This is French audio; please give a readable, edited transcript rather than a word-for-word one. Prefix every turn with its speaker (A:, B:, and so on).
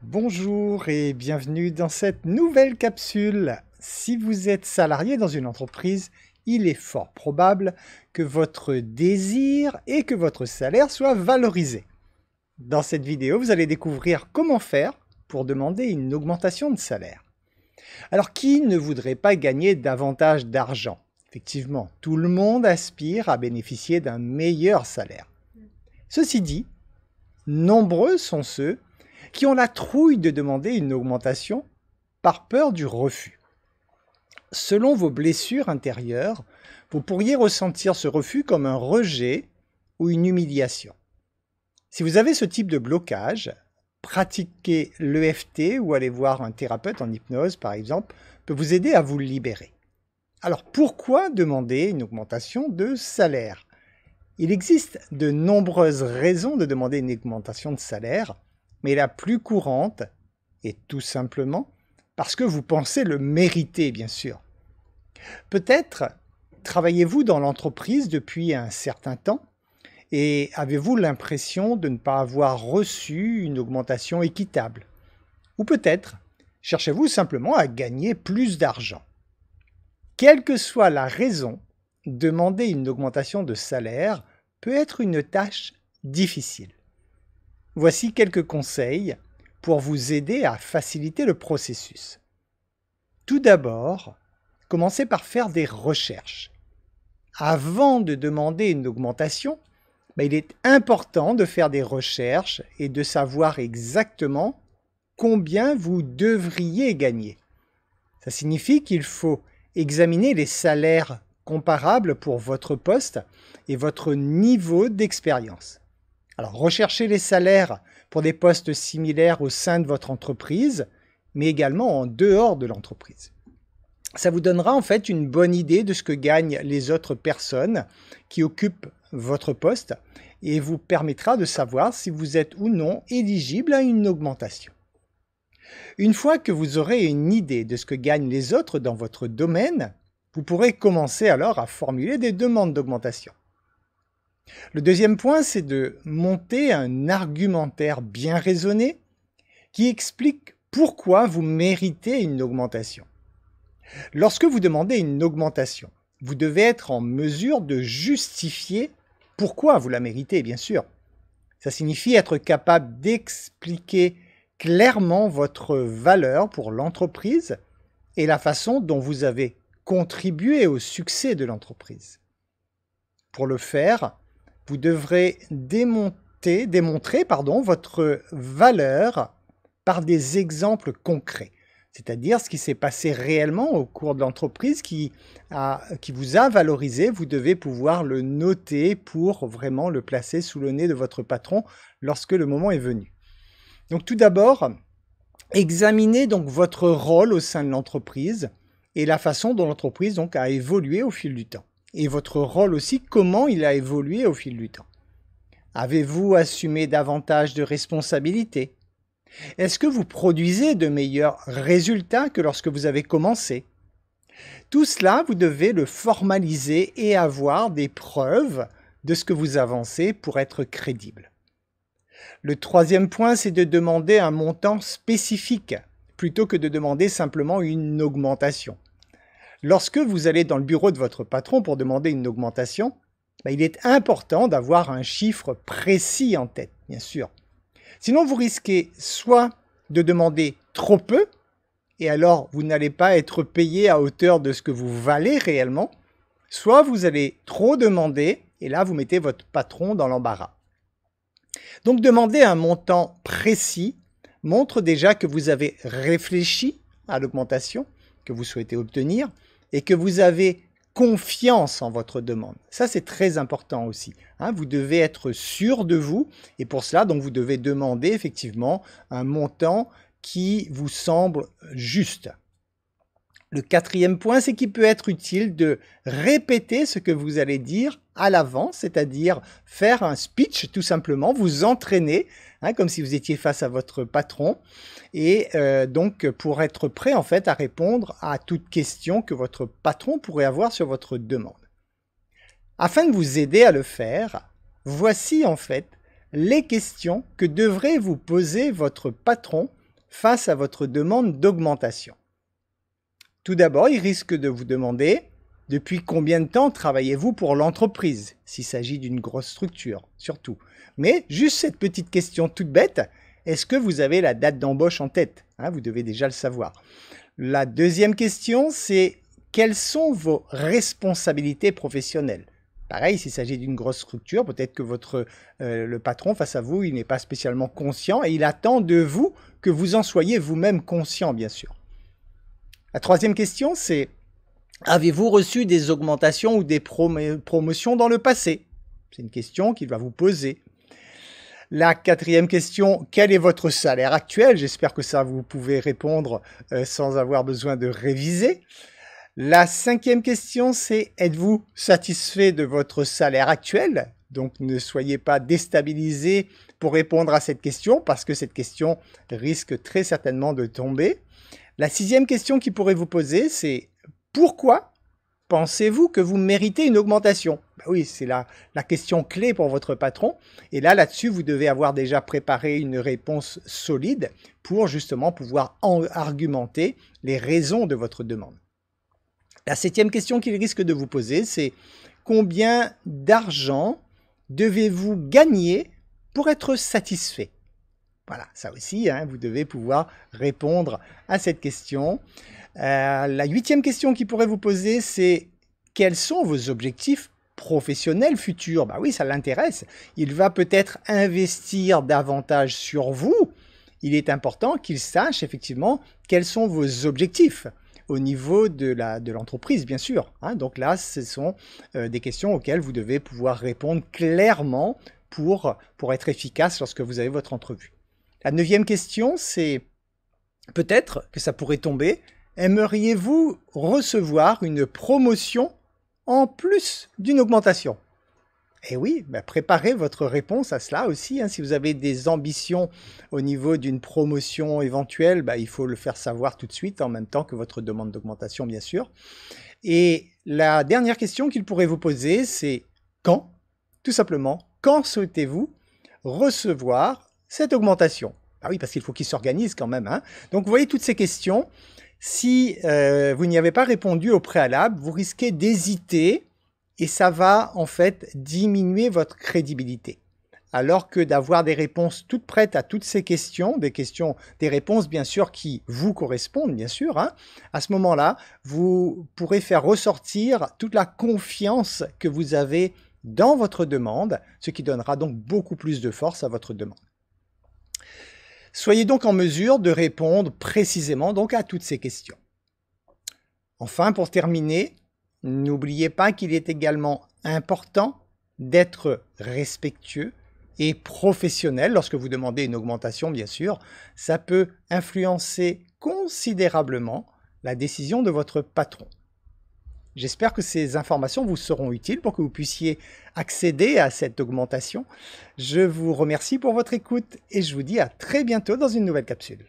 A: Bonjour et bienvenue dans cette nouvelle capsule. Si vous êtes salarié dans une entreprise, il est fort probable que votre désir et que votre salaire soient valorisés. Dans cette vidéo, vous allez découvrir comment faire pour demander une augmentation de salaire. Alors, qui ne voudrait pas gagner davantage d'argent? Effectivement, tout le monde aspire à bénéficier d'un meilleur salaire. Ceci dit, nombreux sont ceux qui ont la trouille de demander une augmentation par peur du refus. Selon vos blessures intérieures, vous pourriez ressentir ce refus comme un rejet ou une humiliation. Si vous avez ce type de blocage, pratiquer l'EFT ou aller voir un thérapeute en hypnose, par exemple, peut vous aider à vous libérer. Alors, pourquoi demander une augmentation de salaire? Il existe de nombreuses raisons de demander une augmentation de salaire, mais la plus courante est tout simplement parce que vous pensez le mériter, bien sûr. Peut-être travaillez-vous dans l'entreprise depuis un certain temps et avez-vous l'impression de ne pas avoir reçu une augmentation équitable? Ou peut-être cherchez-vous simplement à gagner plus d'argent? Quelle que soit la raison, demander une augmentation de salaire peut être une tâche difficile. Voici quelques conseils pour vous aider à faciliter le processus. Tout d'abord, commencez par faire des recherches. Avant de demander une augmentation, il est important de faire des recherches et de savoir exactement combien vous devriez gagner. Ça signifie qu'il faut examiner les salaires comparables pour votre poste et votre niveau d'expérience. Alors, recherchez les salaires pour des postes similaires au sein de votre entreprise, mais également en dehors de l'entreprise. Ça vous donnera en fait une bonne idée de ce que gagnent les autres personnes qui occupent votre poste et vous permettra de savoir si vous êtes ou non éligible à une augmentation. Une fois que vous aurez une idée de ce que gagnent les autres dans votre domaine, vous pourrez commencer alors à formuler des demandes d'augmentation. Le deuxième point, c'est de monter un argumentaire bien raisonné qui explique pourquoi vous méritez une augmentation. Lorsque vous demandez une augmentation, vous devez être en mesure de justifier pourquoi vous la méritez, bien sûr. Ça signifie être capable d'expliquer clairement votre valeur pour l'entreprise et la façon dont vous avez contribué au succès de l'entreprise. Pour le faire, vous devrez démontrer votre valeur par des exemples concrets, c'est-à-dire ce qui s'est passé réellement au cours de l'entreprise qui vous a valorisé. Vous devez pouvoir le noter pour vraiment le placer sous le nez de votre patron lorsque le moment est venu. Donc tout d'abord, examinez donc votre rôle au sein de l'entreprise et la façon dont l'entreprise a évolué au fil du temps. Et votre rôle aussi, comment il a évolué au fil du temps. Avez-vous assumé davantage de responsabilités? Est-ce que vous produisez de meilleurs résultats que lorsque vous avez commencé? Tout cela, vous devez le formaliser et avoir des preuves de ce que vous avancez pour être crédible. Le troisième point, c'est de demander un montant spécifique plutôt que de demander simplement une augmentation. Lorsque vous allez dans le bureau de votre patron pour demander une augmentation, il est important d'avoir un chiffre précis en tête, bien sûr. Sinon, vous risquez soit de demander trop peu, et alors vous n'allez pas être payé à hauteur de ce que vous valez réellement, soit vous allez trop demander, et là vous mettez votre patron dans l'embarras. Donc demander un montant précis montre déjà que vous avez réfléchi à l'augmentation que vous souhaitez obtenir, et que vous avez confiance en votre demande. Ça, c'est très important aussi. Vous devez être sûr de vous, et pour cela, donc, vous devez demander effectivement un montant qui vous semble juste. Le quatrième point, c'est qu'il peut être utile de répéter ce que vous allez dire à l'avance, c'est-à-dire faire un speech tout simplement, vous entraîner, comme si vous étiez face à votre patron, et donc pour être prêt en fait à répondre à toute question que votre patron pourrait avoir sur votre demande. Afin de vous aider à le faire, voici en fait les questions que devrait vous poser votre patron face à votre demande d'augmentation. Tout d'abord, il risque de vous demander depuis combien de temps travaillez-vous pour l'entreprise, s'il s'agit d'une grosse structure, surtout. Mais juste cette petite question toute bête, est-ce que vous avez la date d'embauche en tête? Vous devez déjà le savoir. La deuxième question, c'est quelles sont vos responsabilités professionnelles? Pareil, s'il s'agit d'une grosse structure, peut-être que le patron face à vous, il n'est pas spécialement conscient et il attend de vous que vous en soyez vous-même conscient, bien sûr. La troisième question, c'est avez-vous reçu des augmentations ou des promotions dans le passé? C'est une question qu'il va vous poser. La quatrième question, quel est votre salaire actuel? J'espère que ça, vous pouvez répondre sans avoir besoin de réviser. La cinquième question, c'est êtes-vous satisfait de votre salaire actuel? Donc ne soyez pas déstabilisé pour répondre à cette question parce que cette question risque très certainement de tomber. La sixième question qu'il pourrait vous poser, c'est pourquoi pensez-vous que vous méritez une augmentation? Oui, c'est la question clé pour votre patron. Et là-dessus, vous devez avoir déjà préparé une réponse solide pour justement pouvoir argumenter les raisons de votre demande. La septième question qu'il risque de vous poser, c'est combien d'argent devez-vous gagner pour être satisfait? Voilà, ça aussi, vous devez pouvoir répondre à cette question. La huitième question qu'il pourrait vous poser, c'est quels sont vos objectifs professionnels futurs? Oui, ça l'intéresse. Il va peut-être investir davantage sur vous. Il est important qu'il sache effectivement quels sont vos objectifs au niveau de l'entreprise, bien sûr. Donc là, ce sont des questions auxquelles vous devez pouvoir répondre clairement pour être efficace lorsque vous avez votre entrevue. La neuvième question, c'est peut-être que ça pourrait tomber. Aimeriez-vous recevoir une promotion en plus d'une augmentation? Eh oui, préparez votre réponse à cela aussi. Si vous avez des ambitions au niveau d'une promotion éventuelle, il faut le faire savoir tout de suite en même temps que votre demande d'augmentation, bien sûr. Et la dernière question qu'il pourrait vous poser, c'est quand? Tout simplement, quand souhaitez-vous recevoir cette augmentation? Oui, parce qu'il faut qu'il s'organise quand même. Donc, vous voyez toutes ces questions. Si vous n'y avez pas répondu au préalable, vous risquez d'hésiter et ça va en fait diminuer votre crédibilité. Alors que d'avoir des réponses toutes prêtes à toutes ces questions, des réponses bien sûr qui vous correspondent, bien sûr, à ce moment-là, vous pourrez faire ressortir toute la confiance que vous avez dans votre demande, ce qui donnera donc beaucoup plus de force à votre demande. Soyez donc en mesure de répondre précisément donc à toutes ces questions. Enfin, pour terminer, n'oubliez pas qu'il est également important d'être respectueux et professionnel lorsque vous demandez une augmentation, bien sûr. Ça peut influencer considérablement la décision de votre patron. J'espère que ces informations vous seront utiles pour que vous puissiez accéder à cette augmentation. Je vous remercie pour votre écoute et je vous dis à très bientôt dans une nouvelle capsule.